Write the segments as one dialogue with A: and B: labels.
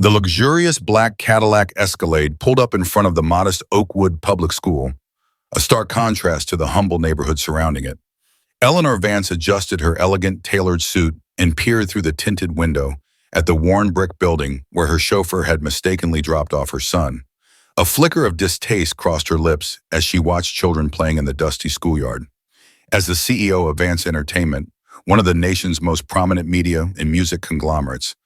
A: The luxurious black Cadillac Escalade pulled up in front of the modest Oakwood Public School, a stark contrast to the humble neighborhood surrounding it. Eleanor Vance adjusted her elegant, tailored suit and peered through the tinted window at the worn brick building where her chauffeur had mistakenly dropped off her son. A flicker of distaste crossed her lips as she watched children playing in the dusty schoolyard. As the CEO of Vance Entertainment, one of the nation's most prominent media and music conglomerates,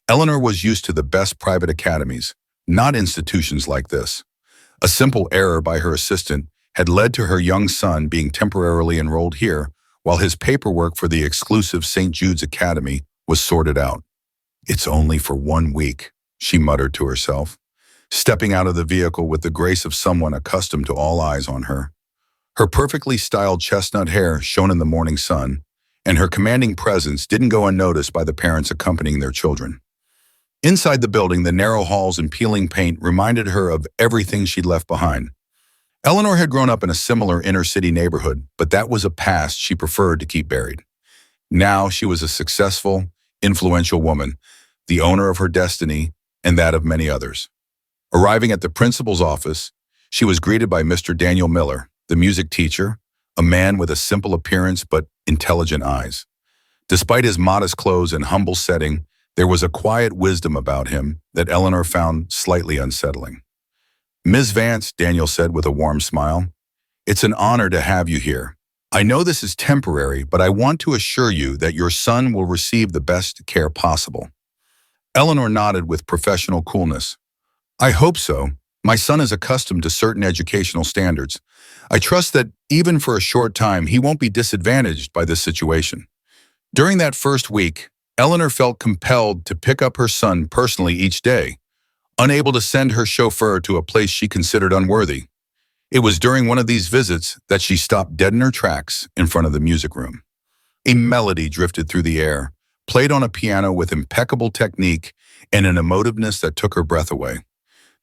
A: Eleanor was used to the best private academies, not institutions like this. A simple error by her assistant had led to her young son being temporarily enrolled here while his paperwork for the exclusive St. Jude's Academy was sorted out. "It's only for 1 week," she muttered to herself, stepping out of the vehicle with the grace of someone accustomed to all eyes on her. Her perfectly styled chestnut hair shone in the morning sun, and her commanding presence didn't go unnoticed by the parents accompanying their children. Inside the building, the narrow halls and peeling paint reminded her of everything she'd left behind. Eleanor had grown up in a similar inner-city neighborhood, but that was a past she preferred to keep buried. Now she was a successful, influential woman, the owner of her destiny and that of many others. Arriving at the principal's office, she was greeted by Mr. Daniel Miller, the music teacher, a man with a simple appearance but intelligent eyes. Despite his modest clothes and humble setting, there was a quiet wisdom about him that Eleanor found slightly unsettling. "Ms. Vance," Daniel said with a warm smile, "it's an honor to have you here. I know this is temporary, but I want to assure you that your son will receive the best care possible." Eleanor nodded with professional coolness. "I hope so. My son is accustomed to certain educational standards. I trust that even for a short time, he won't be disadvantaged by this situation." During that first week, Eleanor felt compelled to pick up her son personally each day, unable to send her chauffeur to a place she considered unworthy. It was during one of these visits that she stopped dead in her tracks in front of the music room. A melody drifted through the air, played on a piano with impeccable technique and an emotiveness that took her breath away.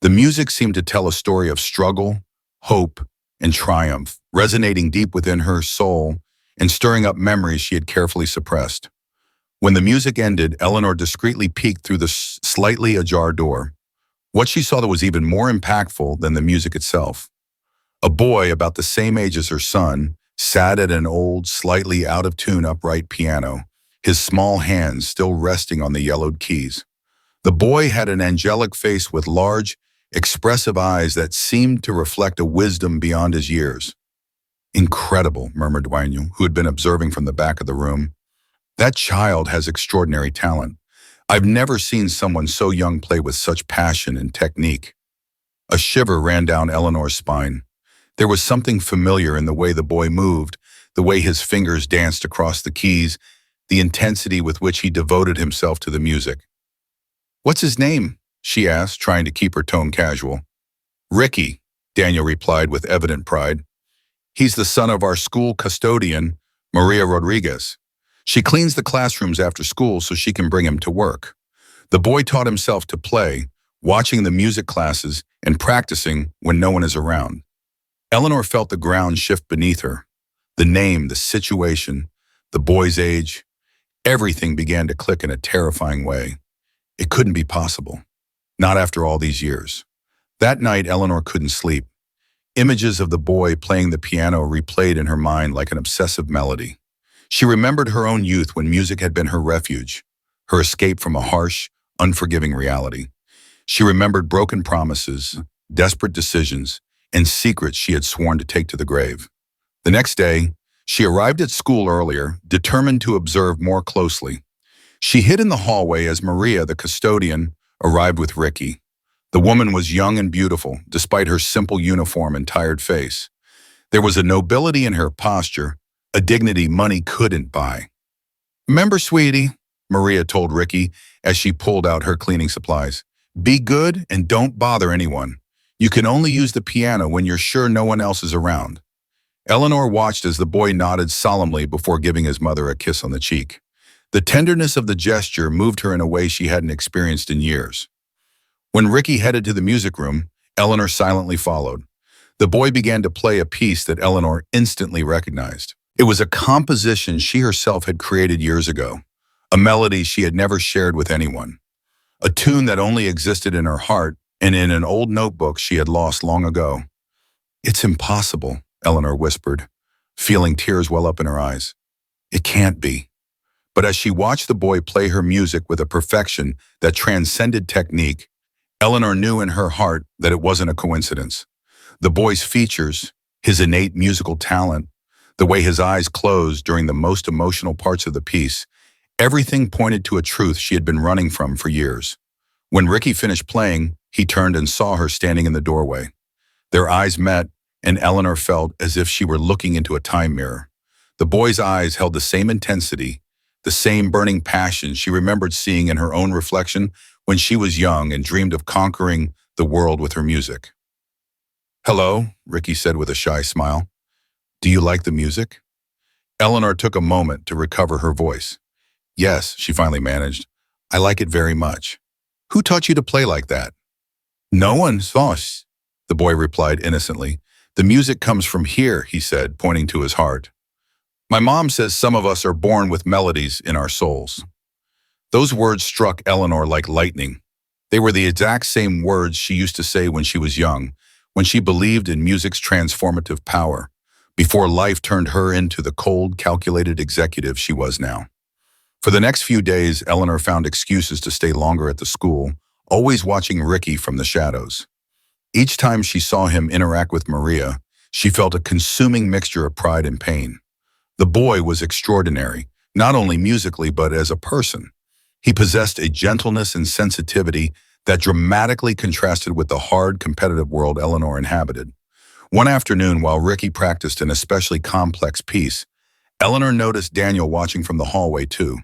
A: The music seemed to tell a story of struggle, hope, and triumph, resonating deep within her soul and stirring up memories she had carefully suppressed. When the music ended, Eleanor discreetly peeked through the slightly ajar door. What she saw that was even more impactful than the music itself. A boy about the same age as her son sat at an old, slightly out-of-tune upright piano, his small hands still resting on the yellowed keys. The boy had an angelic face with large, expressive eyes that seemed to reflect a wisdom beyond his years. "Incredible," murmured Daniel, who had been observing from the back of the room. "That child has extraordinary talent. I've never seen someone so young play with such passion and technique." A shiver ran down Eleanor's spine. There was something familiar in the way the boy moved, the way his fingers danced across the keys, the intensity with which he devoted himself to the music. "What's his name?" she asked, trying to keep her tone casual. "Ricky," Daniel replied with evident pride. "He's the son of our school custodian, Maria Rodriguez. She cleans the classrooms after school so she can bring him to work." The boy taught himself to play, watching the music classes and practicing when no one is around. Eleanor felt the ground shift beneath her. The name, the situation, the boy's age, everything began to click in a terrifying way. It couldn't be possible. Not after all these years. That night, Eleanor couldn't sleep. Images of the boy playing the piano replayed in her mind like an obsessive melody. She remembered her own youth when music had been her refuge, her escape from a harsh, unforgiving reality. She remembered broken promises, desperate decisions, and secrets she had sworn to take to the grave. The next day, she arrived at school earlier, determined to observe more closely. She hid in the hallway as Maria, the custodian, arrived with Ricky. The woman was young and beautiful, despite her simple uniform and tired face. There was a nobility in her posture, a dignity money couldn't buy. "Remember, sweetie," Maria told Ricky as she pulled out her cleaning supplies, "be good and don't bother anyone. You can only use the piano when you're sure no one else is around." Eleanor watched as the boy nodded solemnly before giving his mother a kiss on the cheek. The tenderness of the gesture moved her in a way she hadn't experienced in years. When Ricky headed to the music room, Eleanor silently followed. The boy began to play a piece that Eleanor instantly recognized. It was a composition she herself had created years ago, a melody she had never shared with anyone. a tune that only existed in her heart and in an old notebook she had lost long ago. "It's impossible," Eleanor whispered, feeling tears well up in her eyes. "It can't be." But as she watched the boy play her music with a perfection that transcended technique, Eleanor knew in her heart that it wasn't a coincidence. The boy's features, his innate musical talent, the way his eyes closed during the most emotional parts of the piece, everything pointed to a truth she had been running from for years. When Ricky finished playing, he turned and saw her standing in the doorway. Their eyes met, and Eleanor felt as if she were looking into a time mirror. The boy's eyes held the same intensity, the same burning passion she remembered seeing in her own reflection when she was young and dreamed of conquering the world with her music. "Hello," Ricky said with a shy smile. "Do you like the music?" Eleanor took a moment to recover her voice. "Yes," she finally managed. "I like it very much." "Who taught you to play like that?" "No one, Sauce," the boy replied innocently. "The music comes from here," he said, pointing to his heart. "My mom says some of us are born with melodies in our souls." Those words struck Eleanor like lightning. They were the exact same words she used to say when she was young, when she believed in music's transformative power, before life turned her into the cold, calculated executive she was now. For the next few days, Eleanor found excuses to stay longer at the school, always watching Ricky from the shadows. Each time she saw him interact with Maria, she felt a consuming mixture of pride and pain. The boy was extraordinary, not only musically but as a person. He possessed a gentleness and sensitivity that dramatically contrasted with the hard, competitive world Eleanor inhabited. One afternoon, while Ricky practiced an especially complex piece, Eleanor noticed Daniel watching from the hallway too.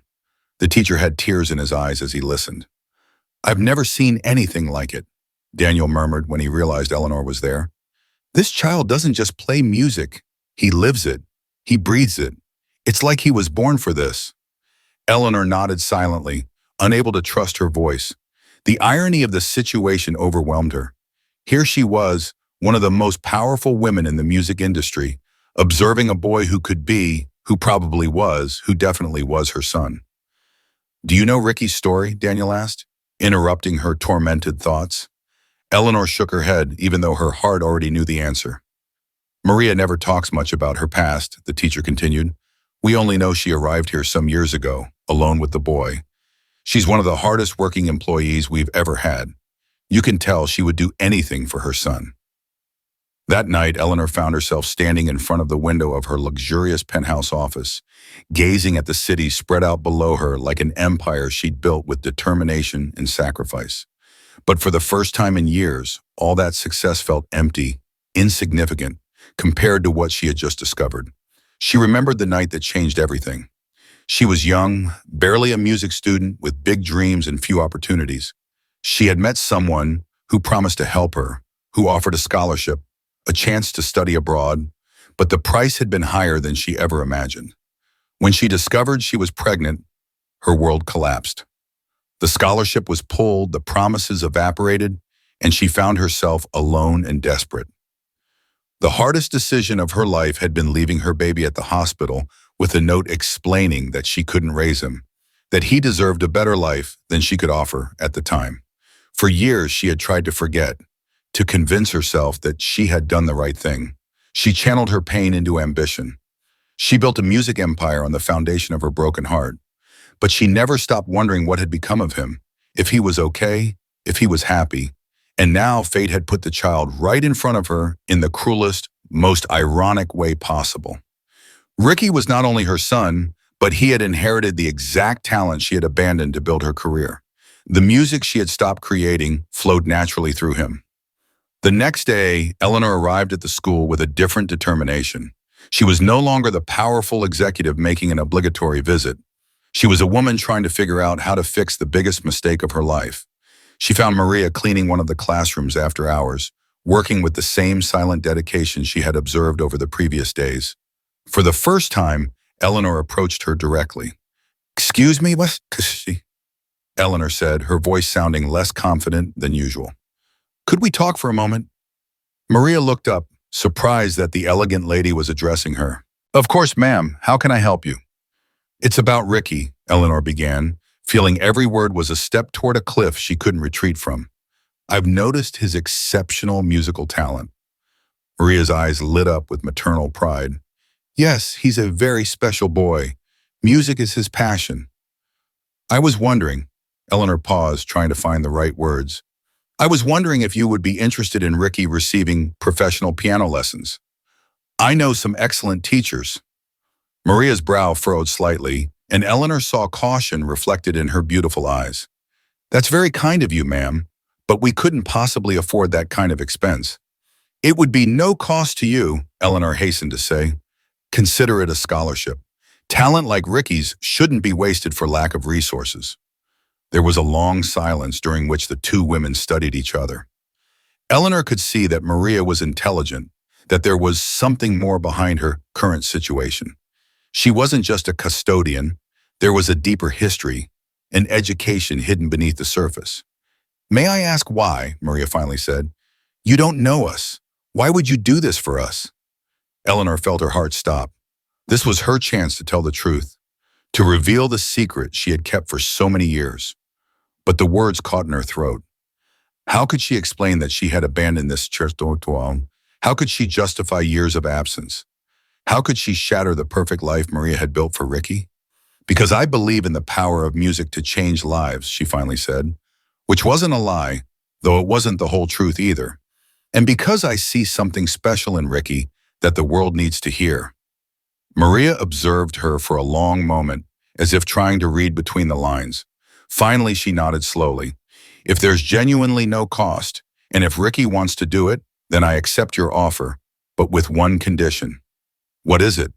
A: The teacher had tears in his eyes as he listened. "I've never seen anything like it," Daniel murmured when he realized Eleanor was there. "This child doesn't just play music, he lives it. He breathes it. It's like he was born for this." Eleanor nodded silently, unable to trust her voice. The irony of the situation overwhelmed her. Here she was, one of the most powerful women in the music industry, observing a boy who could be, who probably was, who definitely was her son. "Do you know Ricky's story?" Daniel asked, interrupting her tormented thoughts. Eleanor shook her head, even though her heart already knew the answer. "Maria never talks much about her past," the teacher continued. "We only know she arrived here some years ago, alone with the boy. She's one of the hardest working employees we've ever had. You can tell she would do anything for her son." That night, Eleanor found herself standing in front of the window of her luxurious penthouse office, gazing at the city spread out below her like an empire she'd built with determination and sacrifice. But for the first time in years, all that success felt empty, insignificant, compared to what she had just discovered. She remembered the night that changed everything. She was young, barely a music student with big dreams and few opportunities. She had met someone who promised to help her, who offered a scholarship, a chance to study abroad, but the price had been higher than she ever imagined. When she discovered she was pregnant, her world collapsed. The scholarship was pulled, the promises evaporated, and she found herself alone and desperate. The hardest decision of her life had been leaving her baby at the hospital with a note explaining that she couldn't raise him, that he deserved a better life than she could offer at the time. For years, she had tried to forget, to convince herself that she had done the right thing. She channeled her pain into ambition. She built a music empire on the foundation of her broken heart. But she never stopped wondering what had become of him, if he was okay, if he was happy. And now fate had put the child right in front of her in the cruelest, most ironic way possible. Ricky was not only her son, but he had inherited the exact talent she had abandoned to build her career. The music she had stopped creating flowed naturally through him. The next day, Eleanor arrived at the school with a different determination. She was no longer the powerful executive making an obligatory visit. She was a woman trying to figure out how to fix the biggest mistake of her life. She found Maria cleaning one of the classrooms after hours, working with the same silent dedication she had observed over the previous days. For the first time, Eleanor approached her directly. "Excuse me, what?" Eleanor said, her voice sounding less confident than usual. "Could we talk for a moment?" Maria looked up, surprised that the elegant lady was addressing her. "Of course, ma'am. How can I help you?" "It's about Ricky," Eleanor began, feeling every word was a step toward a cliff she couldn't retreat from. I've noticed his exceptional musical talent. Maria's eyes lit up with maternal pride. Yes, he's a very special boy. Music is his passion. I was wondering, Eleanor paused, trying to find the right words. I was wondering if you would be interested in Ricky receiving professional piano lessons. I know some excellent teachers. Maria's brow furrowed slightly, and Eleanor saw caution reflected in her beautiful eyes. That's very kind of you, ma'am, but we couldn't possibly afford that kind of expense. It would be no cost to you, Eleanor hastened to say. Consider it a scholarship. Talent like Ricky's shouldn't be wasted for lack of resources. There was a long silence during which the two women studied each other. Eleanor could see that Maria was intelligent, that there was something more behind her current situation. She wasn't just a custodian, there was a deeper history, an education hidden beneath the surface. May I ask why, Maria finally said. You don't know us. Why would you do this for us? Eleanor felt her heart stop. This was her chance to tell the truth, to reveal the secret she had kept for so many years. But the words caught in her throat. How could she explain that she had abandoned this territoire? How could she justify years of absence? How could she shatter the perfect life Maria had built for Ricky? Because I believe in the power of music to change lives, she finally said, which wasn't a lie, though it wasn't the whole truth either. And because I see something special in Ricky that the world needs to hear. Maria observed her for a long moment, as if trying to read between the lines. Finally, she nodded slowly. If there's genuinely no cost, and if Ricky wants to do it, then I accept your offer, but with one condition. What is it?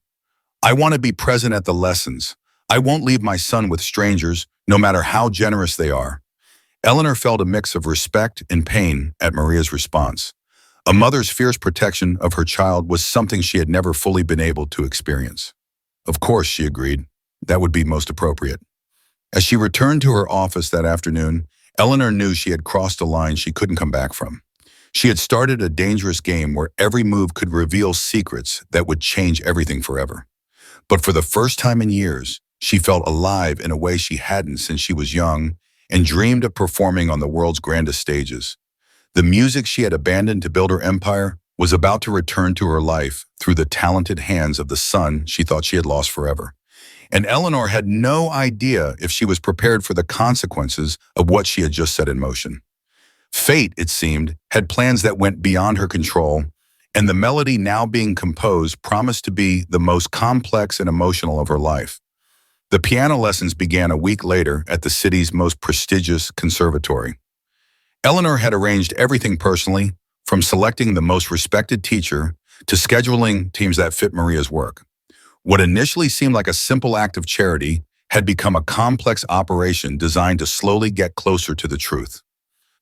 A: I want to be present at the lessons. I won't leave my son with strangers, no matter how generous they are. Eleanor felt a mix of respect and pain at Maria's response. A mother's fierce protection of her child was something she had never fully been able to experience. Of course, she agreed, that would be most appropriate. As she returned to her office that afternoon, Eleanor knew she had crossed a line she couldn't come back from. She had started a dangerous game where every move could reveal secrets that would change everything forever. But for the first time in years, she felt alive in a way she hadn't since she was young and dreamed of performing on the world's grandest stages. The music she had abandoned to build her empire was about to return to her life through the talented hands of the son she thought she had lost forever. And Eleanor had no idea if she was prepared for the consequences of what she had just set in motion. Fate, it seemed, had plans that went beyond her control, and the melody now being composed promised to be the most complex and emotional of her life. The piano lessons began a week later at the city's most prestigious conservatory. Eleanor had arranged everything personally, from selecting the most respected teacher to scheduling teams that fit Maria's work. What initially seemed like a simple act of charity had become a complex operation designed to slowly get closer to the truth.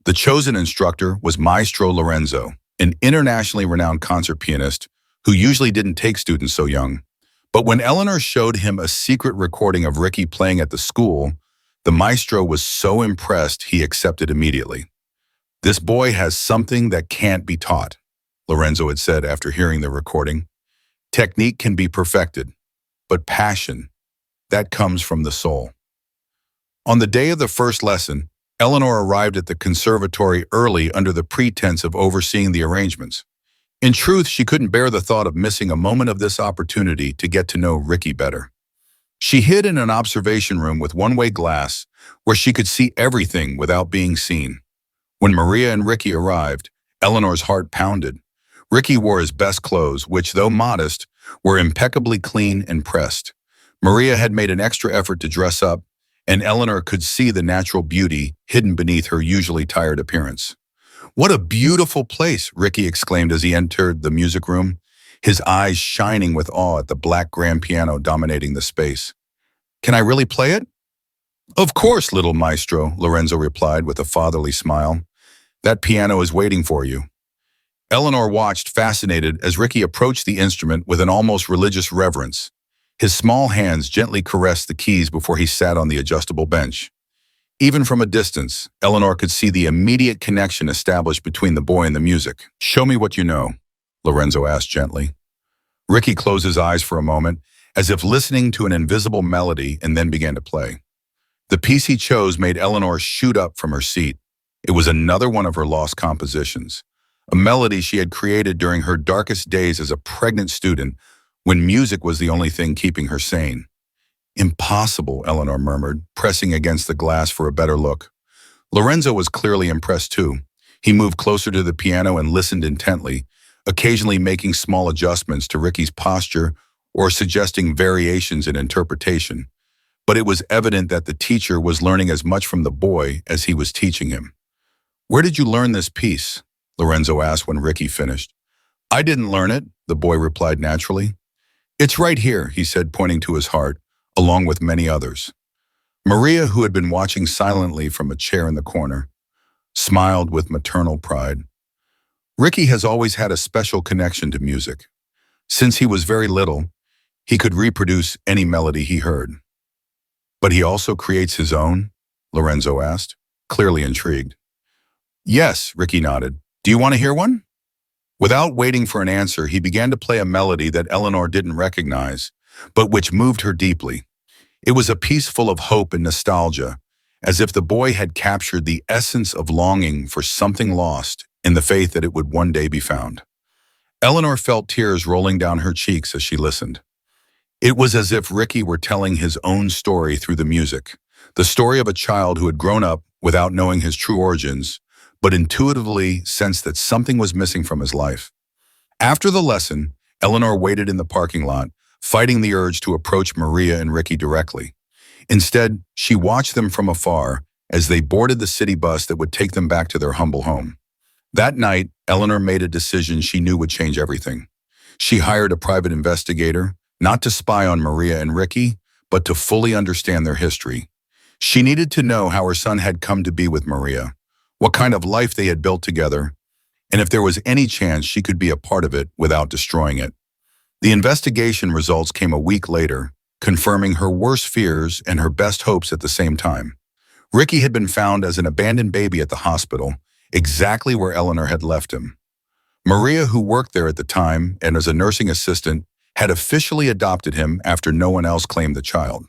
A: The chosen instructor was Maestro Lorenzo, an internationally renowned concert pianist who usually didn't take students so young. But when Eleanor showed him a secret recording of Ricky playing at the school, the maestro was so impressed he accepted immediately. This boy has something that can't be taught, Lorenzo had said after hearing the recording. Technique can be perfected, but passion, that comes from the soul. On the day of the first lesson, Eleanor arrived at the conservatory early under the pretense of overseeing the arrangements. In truth, she couldn't bear the thought of missing a moment of this opportunity to get to know Ricky better. She hid in an observation room with one-way glass where she could see everything without being seen. When Maria and Ricky arrived, Eleanor's heart pounded. Ricky wore his best clothes, which, though modest, were impeccably clean and pressed. Maria had made an extra effort to dress up, and Eleanor could see the natural beauty hidden beneath her usually tired appearance. "What a beautiful place," Ricky exclaimed as he entered the music room, his eyes shining with awe at the black grand piano dominating the space. "Can I really play it?" "Of course, little maestro," Lorenzo replied with a fatherly smile. "That piano is waiting for you." Eleanor watched, fascinated, as Ricky approached the instrument with an almost religious reverence. His small hands gently caressed the keys before he sat on the adjustable bench. Even from a distance, Eleanor could see the immediate connection established between the boy and the music. "Show me what you know," Lorenzo asked gently. Ricky closed his eyes for a moment, as if listening to an invisible melody, and then began to play. The piece he chose made Eleanor shoot up from her seat. It was another one of her lost compositions, a melody she had created during her darkest days as a pregnant student when music was the only thing keeping her sane. Impossible, Eleanor murmured, pressing against the glass for a better look. Lorenzo was clearly impressed too. He moved closer to the piano and listened intently, occasionally making small adjustments to Ricky's posture or suggesting variations in interpretation. But it was evident that the teacher was learning as much from the boy as he was teaching him. "Where did you learn this piece?" Lorenzo asked when Ricky finished. "I didn't learn it," the boy replied naturally. "It's right here," he said, pointing to his heart, along with many others. Maria, who had been watching silently from a chair in the corner, smiled with maternal pride. Ricky has always had a special connection to music. Since he was very little, he could reproduce any melody he heard. "But he also creates his own?" Lorenzo asked, clearly intrigued. "Yes," Ricky nodded. "Do you want to hear one?" Without waiting for an answer, he began to play a melody that Eleanor didn't recognize, but which moved her deeply. It was a piece full of hope and nostalgia, as if the boy had captured the essence of longing for something lost in the faith that it would one day be found. Eleanor felt tears rolling down her cheeks as she listened. It was as if Ricky were telling his own story through the music, the story of a child who had grown up without knowing his true origins, but intuitively sensed that something was missing from his life. After the lesson, Eleanor waited in the parking lot, fighting the urge to approach Maria and Ricky directly. Instead, she watched them from afar as they boarded the city bus that would take them back to their humble home. That night, Eleanor made a decision she knew would change everything. She hired a private investigator, not to spy on Maria and Ricky, but to fully understand their history. She needed to know how her son had come to be with Maria, what kind of life they had built together, and if there was any chance she could be a part of it without destroying it. The investigation results came a week later, confirming her worst fears and her best hopes at the same time. Ricky had been found as an abandoned baby at the hospital, exactly where Eleanor had left him. Maria, who worked there at the time and as a nursing assistant, had officially adopted him after no one else claimed the child.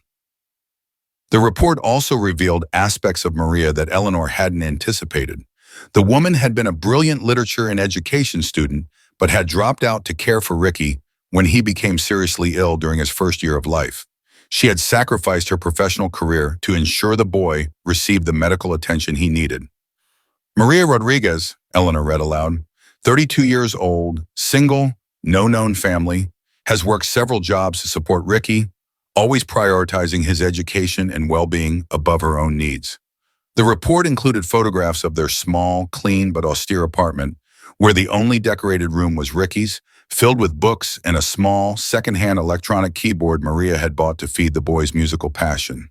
A: The report also revealed aspects of Maria that Eleanor hadn't anticipated. The woman had been a brilliant literature and education student, but had dropped out to care for Ricky when he became seriously ill during his first year of life. She had sacrificed her professional career to ensure the boy received the medical attention he needed. Maria Rodriguez, Eleanor read aloud, 32 years old, single, no known family, has worked several jobs to support Ricky, always prioritizing his education and well-being above her own needs. The report included photographs of their small, clean but austere apartment, where the only decorated room was Ricky's, filled with books and a small, second-hand electronic keyboard Maria had bought to feed the boy's musical passion.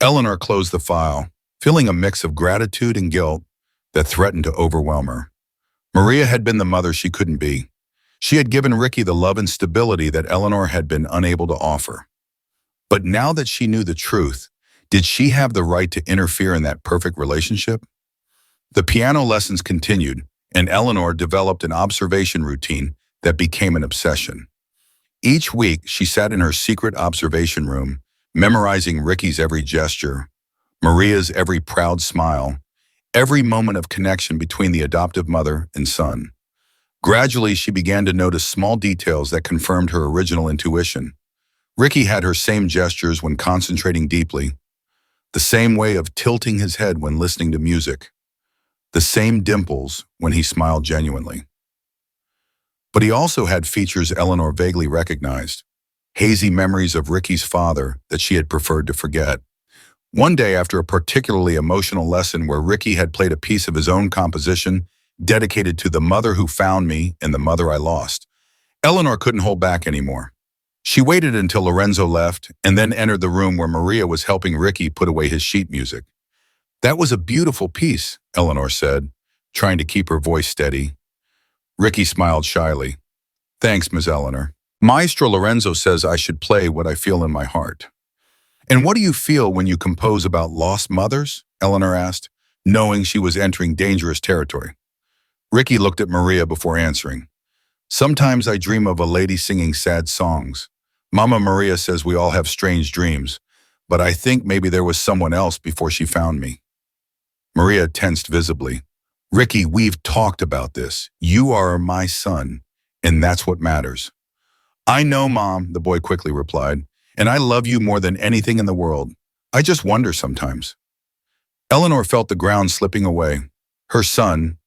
A: Eleanor closed the file, feeling a mix of gratitude and guilt that threatened to overwhelm her. Maria had been the mother she couldn't be. She had given Ricky the love and stability that Eleanor had been unable to offer. But now that she knew the truth, did she have the right to interfere in that perfect relationship? The piano lessons continued, and Eleanor developed an observation routine that became an obsession. Each week, she sat in her secret observation room, memorizing Ricky's every gesture, Maria's every proud smile, every moment of connection between the adoptive mother and son. Gradually, she began to notice small details that confirmed her original intuition. Ricky had her same gestures when concentrating deeply, the same way of tilting his head when listening to music, the same dimples when he smiled genuinely. But he also had features Eleanor vaguely recognized, hazy memories of Ricky's father that she had preferred to forget. One day, after a particularly emotional lesson where Ricky had played a piece of his own composition dedicated to the mother who found me and the mother I lost, Eleanor couldn't hold back anymore. She waited until Lorenzo left and then entered the room where Maria was helping Ricky put away his sheet music. "That was a beautiful piece," Eleanor said, trying to keep her voice steady. Ricky smiled shyly. "Thanks, Ms. Eleanor. Maestro Lorenzo says I should play what I feel in my heart." "And what do you feel when you compose about lost mothers?" Eleanor asked, knowing she was entering dangerous territory. Ricky looked at Maria before answering. "Sometimes I dream of a lady singing sad songs. Mama Maria says we all have strange dreams, but I think maybe there was someone else before she found me. Maria tensed visibly. Ricky, we've talked about this. You are my son, and that's what matters. I know, Mom, the boy quickly replied, and I love you more than anything in the world. I just wonder sometimes. Eleanor felt the ground slipping away. Her son,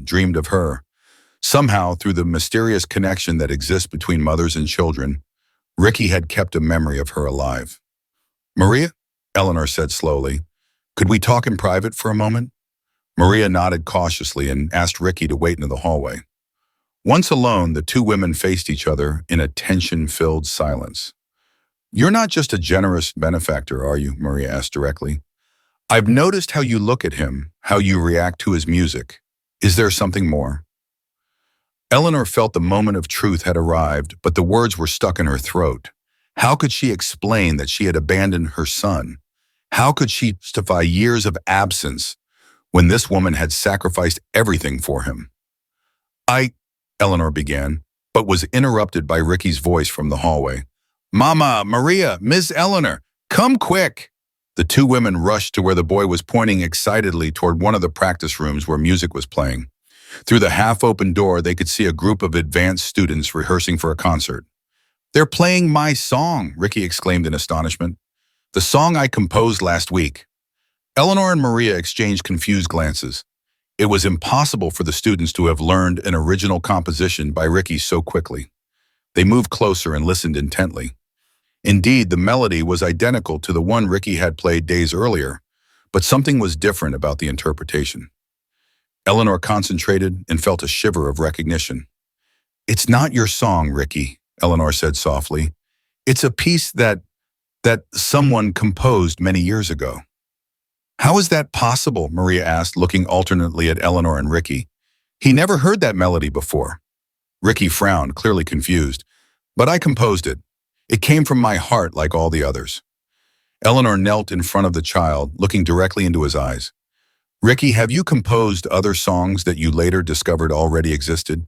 A: dreamed of her. Somehow, through the mysterious connection that exists between mothers and children, Ricky had kept a memory of her alive. Maria, Eleanor said slowly, could we talk in private for a moment? Maria nodded cautiously and asked Ricky to wait in the hallway. Once alone, the two women faced each other in a tension-filled silence. You're not just a generous benefactor, are you? Maria asked directly. I've noticed how you look at him, how you react to his music. Is there something more? Eleanor felt the moment of truth had arrived, but the words were stuck in her throat. How could she explain that she had abandoned her son? How could she justify years of absence when this woman had sacrificed everything for him? Eleanor began, but was interrupted by Ricky's voice from the hallway. Mama, Maria, Miss Eleanor, come quick! The two women rushed to where the boy was pointing excitedly toward one of the practice rooms where music was playing. Through the half-open door, they could see a group of advanced students rehearsing for a concert. They're playing my song, Ricky exclaimed in astonishment. The song I composed last week. Eleanor and Maria exchanged confused glances. It was impossible for the students to have learned an original composition by Ricky so quickly. They moved closer and listened intently. Indeed, the melody was identical to the one Ricky had played days earlier, but something was different about the interpretation. Eleanor concentrated and felt a shiver of recognition. It's not your song, Ricky, Eleanor said softly. It's a piece that someone composed many years ago. How is that possible? Maria asked, looking alternately at Eleanor and Ricky. He never heard that melody before. Ricky frowned, clearly confused. But I composed it. It came from my heart like all the others. Eleanor knelt in front of the child, looking directly into his eyes. Ricky, have you composed other songs that you later discovered already existed?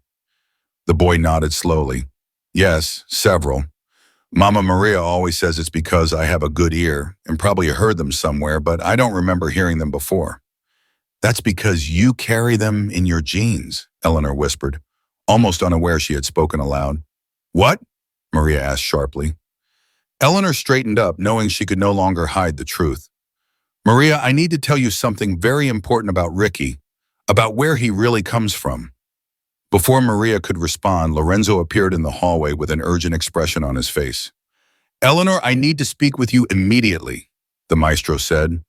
A: The boy nodded slowly. Yes, several. Mama Maria always says it's because I have a good ear and probably heard them somewhere, but I don't remember hearing them before. That's because you carry them in your genes, Eleanor whispered, almost unaware she had spoken aloud. What? Maria asked sharply. Eleanor straightened up, knowing she could no longer hide the truth. Maria, I need to tell you something very important about Ricky, about where he really comes from. Before Maria could respond, Lorenzo appeared in the hallway with an urgent expression on his face. Eleanor, I need to speak with you immediately, the maestro said.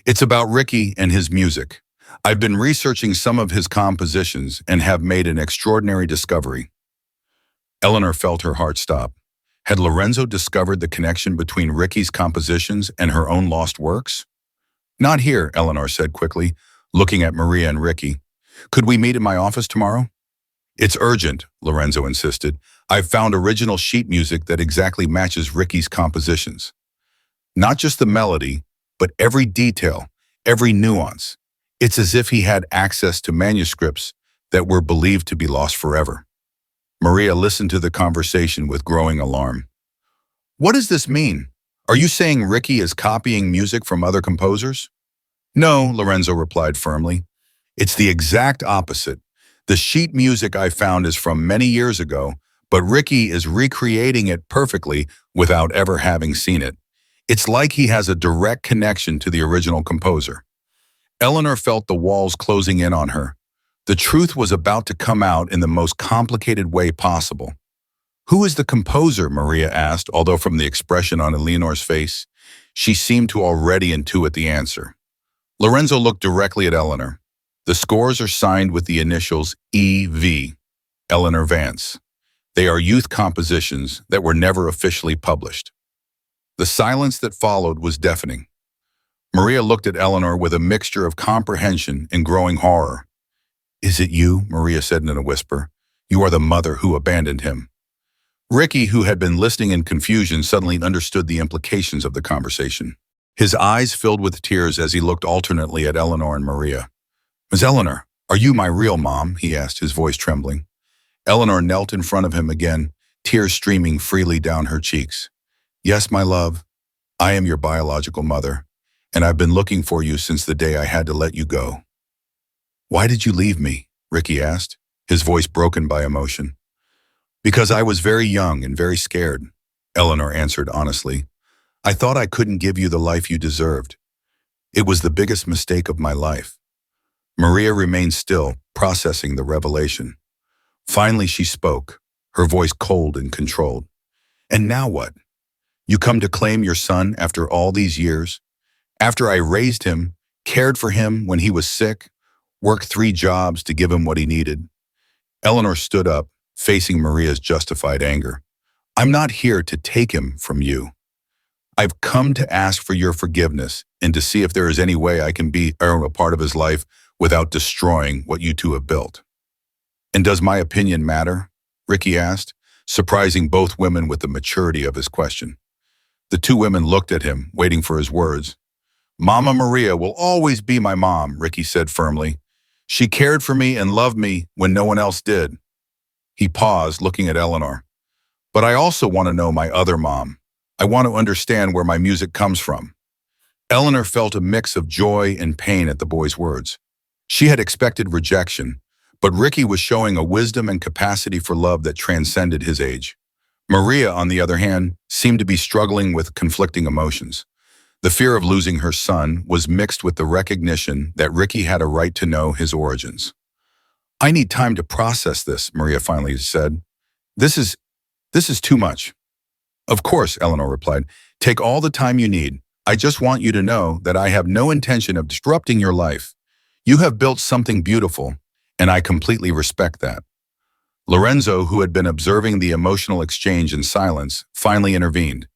A: It's about Ricky and his music. I've been researching some of his compositions and have made an extraordinary discovery. Eleanor felt her heart stop. Had Lorenzo discovered the connection between Ricky's compositions and her own lost works? Not here, Eleanor said quickly, looking at Maria and Ricky. Could we meet in my office tomorrow? It's urgent, Lorenzo insisted. I've found original sheet music that exactly matches Ricky's compositions. Not just the melody, but every detail, every nuance. It's as if he had access to manuscripts that were believed to be lost forever. Maria listened to the conversation with growing alarm. What does this mean? Are you saying Ricky is copying music from other composers? No, Lorenzo replied firmly. It's the exact opposite. The sheet music I found is from many years ago, but Ricky is recreating it perfectly without ever having seen it. It's like he has a direct connection to the original composer. Eleanor felt the walls closing in on her. The truth was about to come out in the most complicated way possible. Who is the composer? Maria asked, although from the expression on Eleanor's face, she seemed to already intuit the answer. Lorenzo looked directly at Eleanor. The scores are signed with the initials E.V., Eleanor Vance. They are youth compositions that were never officially published. The silence that followed was deafening. Maria looked at Eleanor with a mixture of comprehension and growing horror. Is it you? Maria said in a whisper. You are the mother who abandoned him. Ricky, who had been listening in confusion, suddenly understood the implications of the conversation. His eyes filled with tears as he looked alternately at Eleanor and Maria. Miss Eleanor, are you my real mom? He asked, his voice trembling. Eleanor knelt in front of him again, tears streaming freely down her cheeks. Yes, my love, I am your biological mother, and I've been looking for you since the day I had to let you go." "Why did you leave me?" Ricky asked, his voice broken by emotion. "Because I was very young and very scared," Eleanor answered honestly. "I thought I couldn't give you the life you deserved. It was the biggest mistake of my life." Maria remained still, processing the revelation. Finally, she spoke, her voice cold and controlled. "And now what? You come to claim your son after all these years? After I raised him, cared for him when he was sick, worked 3 jobs to give him what he needed?" Eleanor stood up, facing Maria's justified anger. "I'm not here to take him from you. I've come to ask for your forgiveness and to see if there is any way I can be a part of his life without destroying what you two have built." "And does my opinion matter?" Ricky asked, surprising both women with the maturity of his question. The two women looked at him, waiting for his words. "Mama Maria will always be my mom," Ricky said firmly. "She cared for me and loved me when no one else did." He paused, looking at Eleanor. "But I also want to know my other mom. I want to understand where my music comes from." Eleanor felt a mix of joy and pain at the boy's words. She had expected rejection, but Ricky was showing a wisdom and capacity for love that transcended his age. Maria, on the other hand, seemed to be struggling with conflicting emotions. The fear of losing her son was mixed with the recognition that Ricky had a right to know his origins. "I need time to process this," Maria finally said. This is too much." "Of course," Eleanor replied. "Take all the time you need. I just want you to know that I have no intention of disrupting your life. You have built something beautiful, and I completely respect that." Lorenzo, who had been observing the emotional exchange in silence, finally intervened.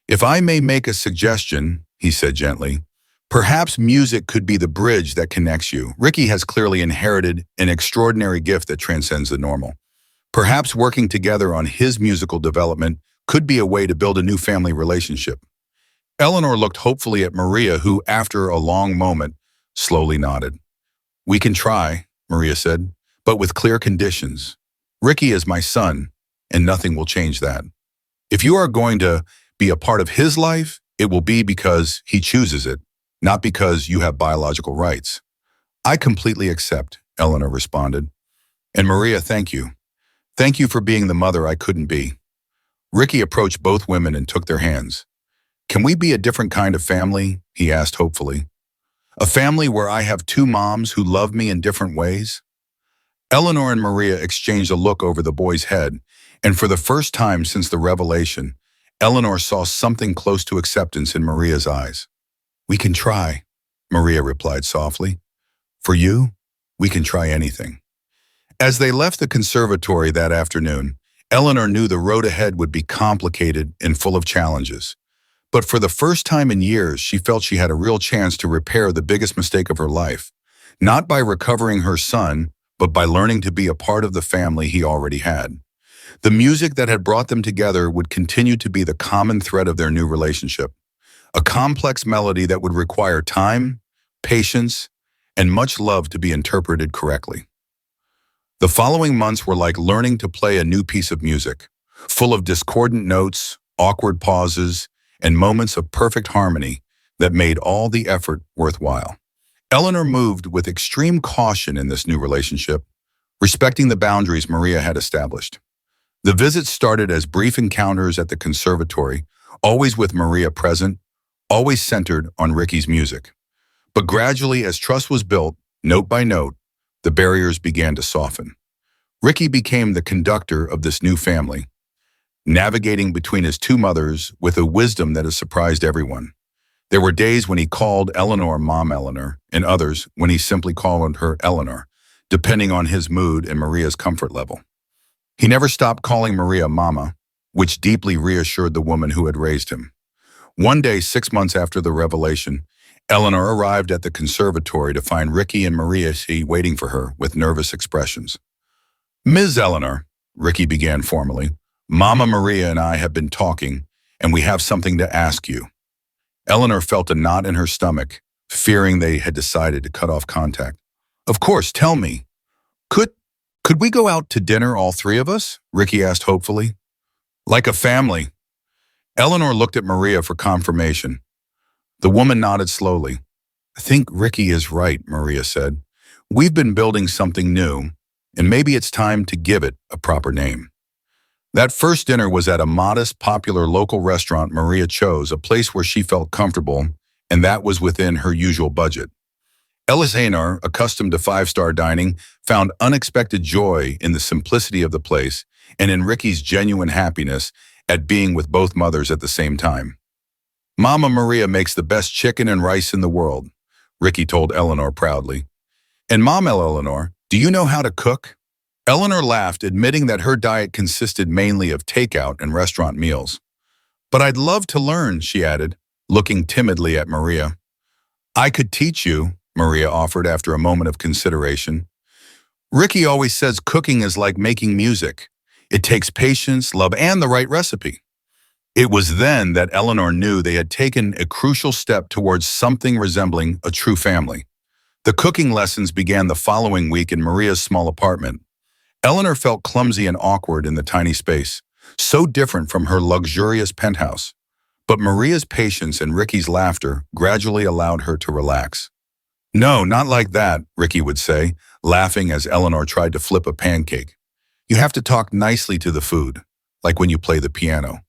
A: "If I may make a suggestion," he said gently, "perhaps music could be the bridge that connects you. Ricky has clearly inherited an extraordinary gift that transcends the normal. Perhaps working together on his musical development could be a way to build a new family relationship." Eleanor looked hopefully at Maria, who, after a long moment, slowly nodded. "We can try," Maria said, "but with clear conditions. Ricky is my son, and nothing will change that. If you are going to be a part of his life, it will be because he chooses it, not because you have biological rights." "I completely accept," Eleanor responded. "And Maria, thank you. Thank you for being the mother I couldn't be." Ricky approached both women and took their hands. "Can we be a different kind of family?" he asked hopefully. "A family where I have 2 moms who love me in different ways?" Eleanor and Maria exchanged a look over the boy's head, and for the first time since the revelation, Eleanor saw something close to acceptance in Maria's eyes. "We can try," Maria replied softly. "For you, we can try anything." As they left the conservatory that afternoon, Eleanor knew the road ahead would be complicated and full of challenges. But for the first time in years, she felt she had a real chance to repair the biggest mistake of her life, not by recovering her son, but by learning to be a part of the family he already had. The music that had brought them together would continue to be the common thread of their new relationship, a complex melody that would require time, patience, and much love to be interpreted correctly. The following months were like learning to play a new piece of music, full of discordant notes, awkward pauses, and moments of perfect harmony that made all the effort worthwhile. Eleanor moved with extreme caution in this new relationship, respecting the boundaries Maria had established. The visits started as brief encounters at the conservatory, always with Maria present, always centered on Ricky's music. But gradually, as trust was built, note by note, the barriers began to soften. Ricky became the conductor of this new family, navigating between his 2 mothers with a wisdom that has surprised everyone. There were days when he called Eleanor Mom Eleanor, and others when he simply called her Eleanor, depending on his mood and Maria's comfort level. He never stopped calling Maria Mama, which deeply reassured the woman who had raised him. One day, 6 months after the revelation, Eleanor arrived at the conservatory to find Ricky and Maria waiting for her with nervous expressions. "Ms. Eleanor," Ricky began formally, "Mama Maria and I have been talking, and we have something to ask you." Eleanor felt a knot in her stomach, fearing they had decided to cut off contact. "Of course, tell me. Could we go out to dinner, all 3 of us?" Ricky asked hopefully. "Like a family." Eleanor looked at Maria for confirmation. The woman nodded slowly. I think Ricky is right, Maria said. We've been building something new, and maybe it's time to give it a proper name. That first dinner was at a modest, popular local restaurant Maria chose, a place where she felt comfortable, and that was within her usual budget. Ellis Hanar, accustomed to five-star dining, found unexpected joy in the simplicity of the place and in Ricky's genuine happiness at being with both mothers at the same time. Mama Maria makes the best chicken and rice in the world, Ricky told Eleanor proudly. And Mom Eleanor, do you know how to cook? Eleanor laughed, admitting that her diet consisted mainly of takeout and restaurant meals. But I'd love to learn, she added, looking timidly at Maria. I could teach you, Maria offered after a moment of consideration. Ricky always says cooking is like making music. It takes patience, love, and the right recipe. It was then that Eleanor knew they had taken a crucial step towards something resembling a true family. The cooking lessons began the following week in Maria's small apartment. Eleanor felt clumsy and awkward in the tiny space, so different from her luxurious penthouse. But Maria's patience and Ricky's laughter gradually allowed her to relax. No, not like that, Ricky would say, laughing as Eleanor tried to flip a pancake. You have to talk nicely to the food, like when you play the piano.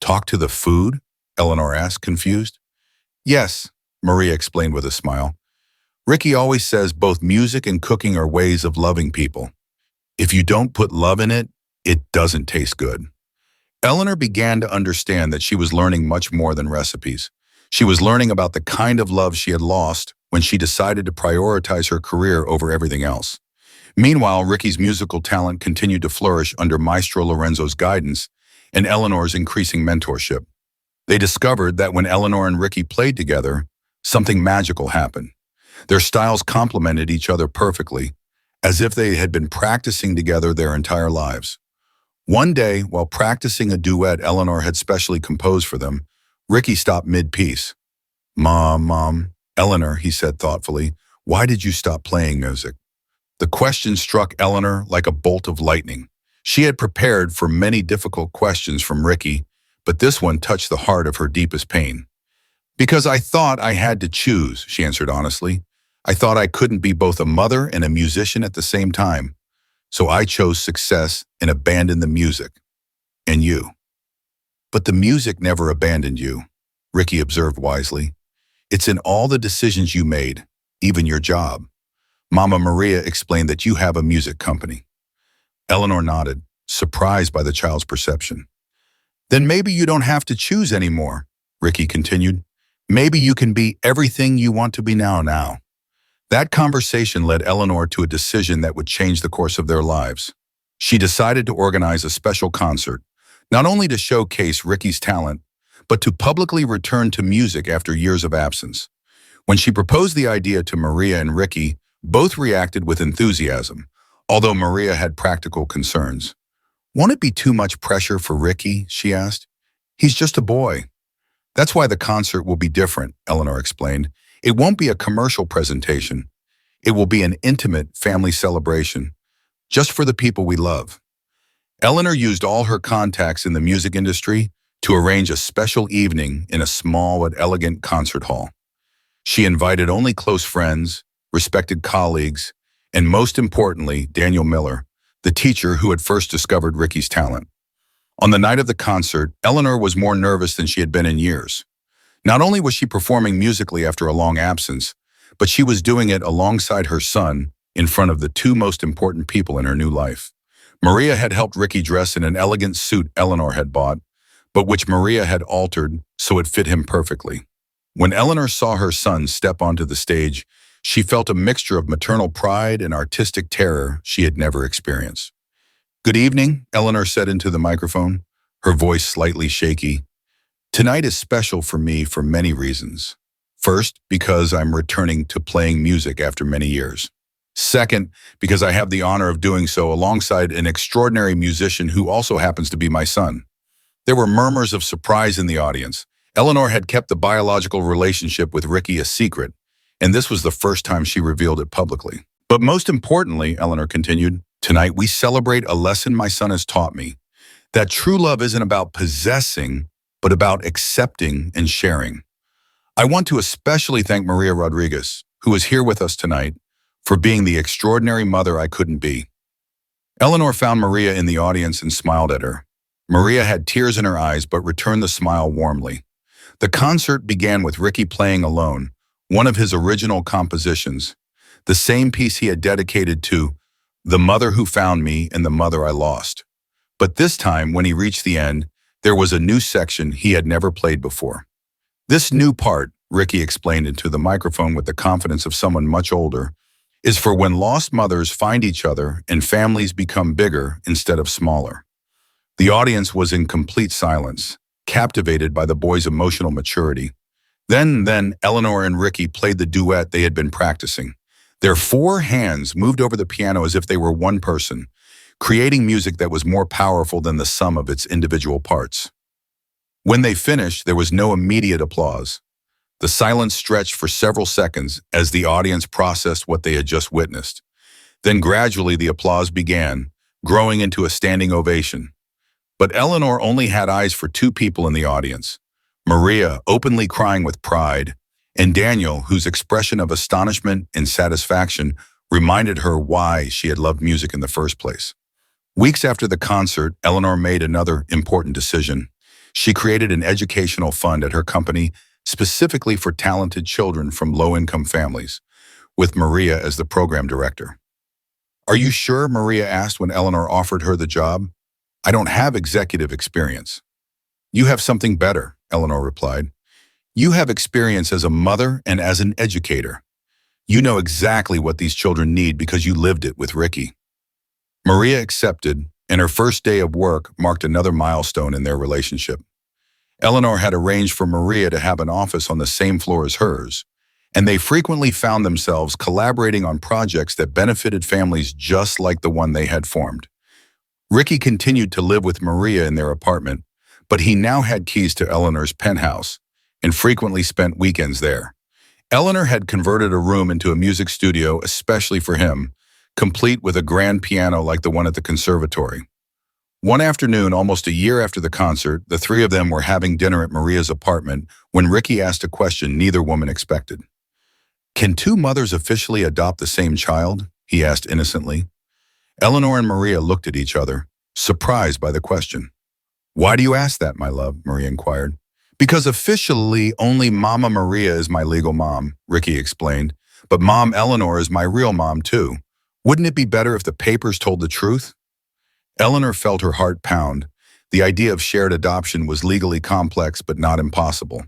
A: Talk to the food? Eleanor asked, confused. Yes, Maria explained with a smile. Ricky always says both music and cooking are ways of loving people. If you don't put love in it, it doesn't taste good. Eleanor began to understand that she was learning much more than recipes. She was learning about the kind of love she had lost when she decided to prioritize her career over everything else. Meanwhile, Ricky's musical talent continued to flourish under Maestro Lorenzo's guidance and Eleanor's increasing mentorship. They discovered that when Eleanor and Ricky played together, something magical happened. Their styles complemented each other perfectly, as if they had been practicing together their entire lives. One day, while practicing a duet Eleanor had specially composed for them, Ricky stopped mid-piece. Mom, Eleanor, he said thoughtfully, why did you stop playing music? The question struck Eleanor like a bolt of lightning. She had prepared for many difficult questions from Ricky, but this one touched the heart of her deepest pain. Because I thought I had to choose, she answered honestly. I thought I couldn't be both a mother and a musician at the same time. So I chose success and abandoned the music. And you. But the music never abandoned you, Ricky observed wisely. It's in all the decisions you made, even your job. Mama Maria explained that you have a music company. Eleanor nodded, surprised by the child's perception. Then maybe you don't have to choose anymore, Ricky continued. Maybe you can be everything you want to be now. That conversation led Eleanor to a decision that would change the course of their lives. She decided to organize a special concert, not only to showcase Ricky's talent, but to publicly return to music after years of absence. When she proposed the idea to Maria and Ricky, both reacted with enthusiasm, although Maria had practical concerns. Won't it be too much pressure for Ricky, she asked. He's just a boy. That's why the concert will be different, Eleanor explained. It won't be a commercial presentation. It will be an intimate family celebration, just for the people we love. Eleanor used all her contacts in the music industry to arrange a special evening in a small but elegant concert hall. She invited only close friends, respected colleagues, and most importantly, Daniel Miller, the teacher who had first discovered Ricky's talent. On the night of the concert, Eleanor was more nervous than she had been in years. Not only was she performing musically after a long absence, but she was doing it alongside her son in front of the two most important people in her new life. Maria had helped Ricky dress in an elegant suit Eleanor had bought, but which Maria had altered so it fit him perfectly. When Eleanor saw her son step onto the stage, she felt a mixture of maternal pride and artistic terror she had never experienced. Good evening, Eleanor said into the microphone, her voice slightly shaky. Tonight is special for me for many reasons. First, because I'm returning to playing music after many years. Second, because I have the honor of doing so alongside an extraordinary musician who also happens to be my son. There were murmurs of surprise in the audience. Eleanor had kept the biological relationship with Ricky a secret, and this was the first time she revealed it publicly. But most importantly, Eleanor continued, tonight we celebrate a lesson my son has taught me, that true love isn't about possessing, but about accepting and sharing. I want to especially thank Maria Rodriguez, who is here with us tonight, for being the extraordinary mother I couldn't be. Eleanor found Maria in the audience and smiled at her. Maria had tears in her eyes but returned the smile warmly. The concert began with Ricky playing Alone, one of his original compositions, the same piece he had dedicated to the mother who found me and the mother I lost. But this time, when he reached the end, there was a new section he had never played before. This new part, Ricky explained into the microphone with the confidence of someone much older, is for when lost mothers find each other and families become bigger instead of smaller. The audience was in complete silence, captivated by the boy's emotional maturity. Then Eleanor and Ricky played the duet they had been practicing. Their four hands moved over the piano as if they were one person, creating music that was more powerful than the sum of its individual parts. When they finished, there was no immediate applause. The silence stretched for several seconds as the audience processed what they had just witnessed. Then gradually the applause began, growing into a standing ovation. But Eleanor only had eyes for two people in the audience: Maria, openly crying with pride, and Daniel, whose expression of astonishment and satisfaction reminded her why she had loved music in the first place. Weeks after the concert, Eleanor made another important decision. She created an educational fund at her company specifically for talented children from low-income families, with Maria as the program director. "Are you sure?" Maria asked when Eleanor offered her the job. "I don't have executive experience." "You have something better," Eleanor replied. "You have experience as a mother and as an educator. You know exactly what these children need because you lived it with Ricky." Maria accepted, and her first day of work marked another milestone in their relationship. Eleanor had arranged for Maria to have an office on the same floor as hers, and they frequently found themselves collaborating on projects that benefited families just like the one they had formed. Ricky continued to live with Maria in their apartment, but he now had keys to Eleanor's penthouse and frequently spent weekends there. Eleanor had converted a room into a music studio especially for him, complete with a grand piano like the one at the conservatory. One afternoon, almost a year after the concert, the three of them were having dinner at Maria's apartment when Ricky asked a question neither woman expected. "Can two mothers officially adopt the same child?" he asked innocently. Eleanor and Maria looked at each other, surprised by the question. "Why do you ask that, my love?" Maria inquired. "Because officially only Mama Maria is my legal mom," Ricky explained, "but Mom Eleanor is my real mom too. Wouldn't it be better if the papers told the truth?" Eleanor felt her heart pound. The idea of shared adoption was legally complex but not impossible.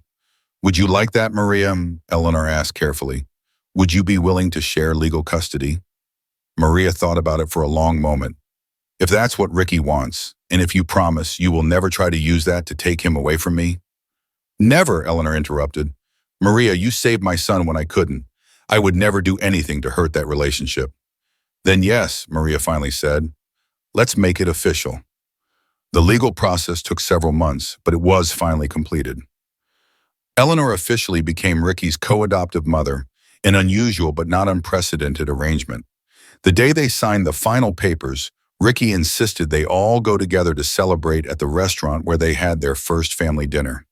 A: "Would you like that, Maria?" Eleanor asked carefully. "Would you be willing to share legal custody?" Maria thought about it for a long moment. "If that's what Ricky wants, and if you promise you will never try to use that to take him away from me." "Never," Eleanor interrupted. "Maria, you saved my son when I couldn't. I would never do anything to hurt that relationship." "Then yes," Maria finally said. "Let's make it official." The legal process took several months, but it was finally completed. Eleanor officially became Ricky's co-adoptive mother, an unusual but not unprecedented arrangement. The day they signed the final papers, Ricky insisted they all go together to celebrate at the restaurant where they had their first family dinner.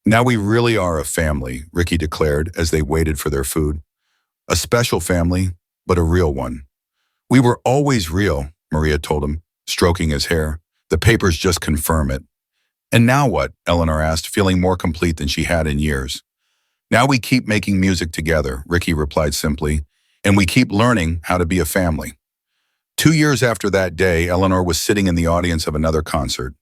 A: "Now we really are a family," Ricky declared as they waited for their food. "A special family, but a real one." "We were always real," Maria told him, stroking his hair. "The papers just confirm it." "And now what?" Eleanor asked, feeling more complete than she had in years. "Now we keep making music together," Ricky replied simply, "and we keep learning how to be a family." 2 years after that day, Eleanor was sitting in the audience of another concert,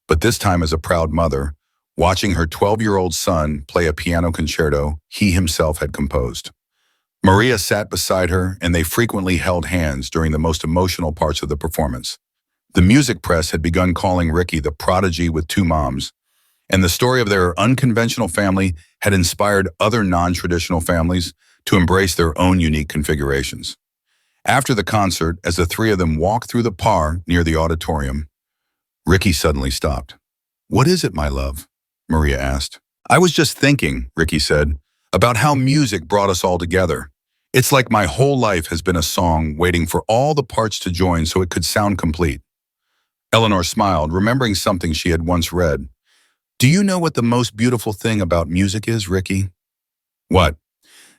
A: but this time as a proud mother, watching her 12-year-old son play a piano concerto he himself had composed. Maria sat beside her, and they frequently held hands during the most emotional parts of the performance. The music press had begun calling Ricky the prodigy with two moms, and the story of their unconventional family had inspired other non-traditional families to embrace their own unique configurations. After the concert, as the three of them walked through the par near the auditorium, Ricky suddenly stopped. "What is it, my love?" Maria asked. "I was just thinking," Ricky said, "about how music brought us all together. It's like my whole life has been a song waiting for all the parts to join so it could sound complete." Eleanor smiled, remembering something she had once read. Do you know what the most beautiful thing about music is, Ricky? What?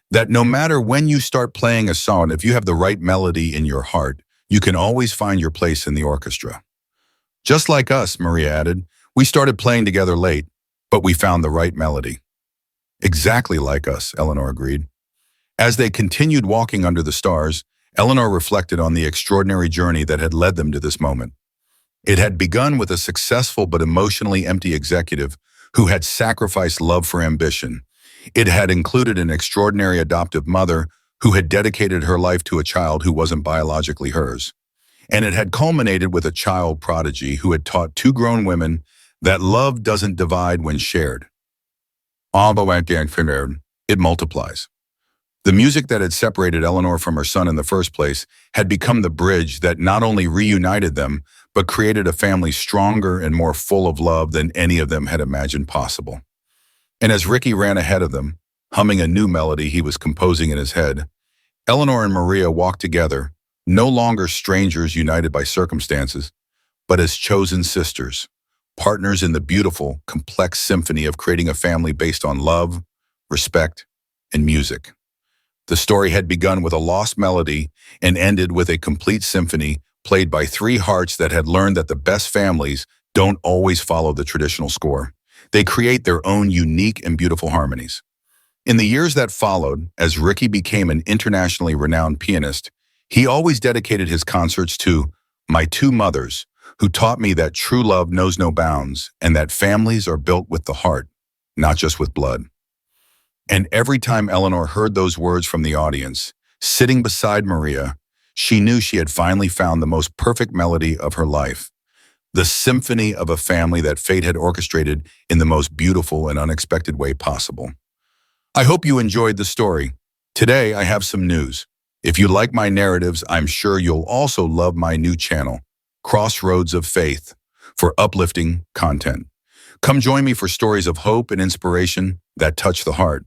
A: That no matter when you start playing a song, if you have the right melody in your heart, you can always find your place in the orchestra. Just like us, Maria added, we started playing together late, but we found the right melody. Exactly like us, Eleanor agreed. As they continued walking under the stars, Eleanor reflected on the extraordinary journey that had led them to this moment. It had begun with a successful but emotionally empty executive who had sacrificed love for ambition. It had included an extraordinary adoptive mother who had dedicated her life to a child who wasn't biologically hers. And it had culminated with a child prodigy who had taught two grown women that love doesn't divide when shared. Although it multiplies. The music that had separated Eleanor from her son in the first place had become the bridge that not only reunited them, but created a family stronger and more full of love than any of them had imagined possible. And as Ricky ran ahead of them, humming a new melody he was composing in his head, Eleanor and Maria walked together, no longer strangers united by circumstances, but as chosen sisters, partners in the beautiful, complex symphony of creating a family based on love, respect, and music. The story had begun with a lost melody and ended with a complete symphony played by three hearts that had learned that the best families don't always follow the traditional score. They create their own unique and beautiful harmonies. In the years that followed, as Ricky became an internationally renowned pianist, he always dedicated his concerts to my two mothers, who taught me that true love knows no bounds and that families are built with the heart, not just with blood. And every time Eleanor heard those words from the audience, sitting beside Maria, she knew she had finally found the most perfect melody of her life, the symphony of a family that fate had orchestrated in the most beautiful and unexpected way possible. I hope you enjoyed the story. Today, I have some news. If you like my narratives, I'm sure you'll also love my new channel, Crossroads of Faith, for uplifting content. Come join me for stories of hope and inspiration that touch the heart.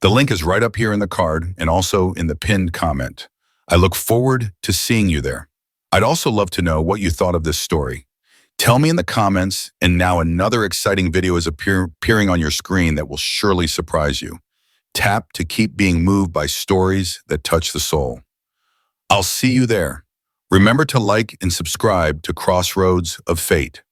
A: The link is right up here in the card and also in the pinned comment. I look forward to seeing you there. I'd also love to know what you thought of this story. Tell me in the comments, and now another exciting video is appearing on your screen that will surely surprise you. Tap to keep being moved by stories that touch the soul. I'll see you there. Remember to like and subscribe to Crossroads of Fate.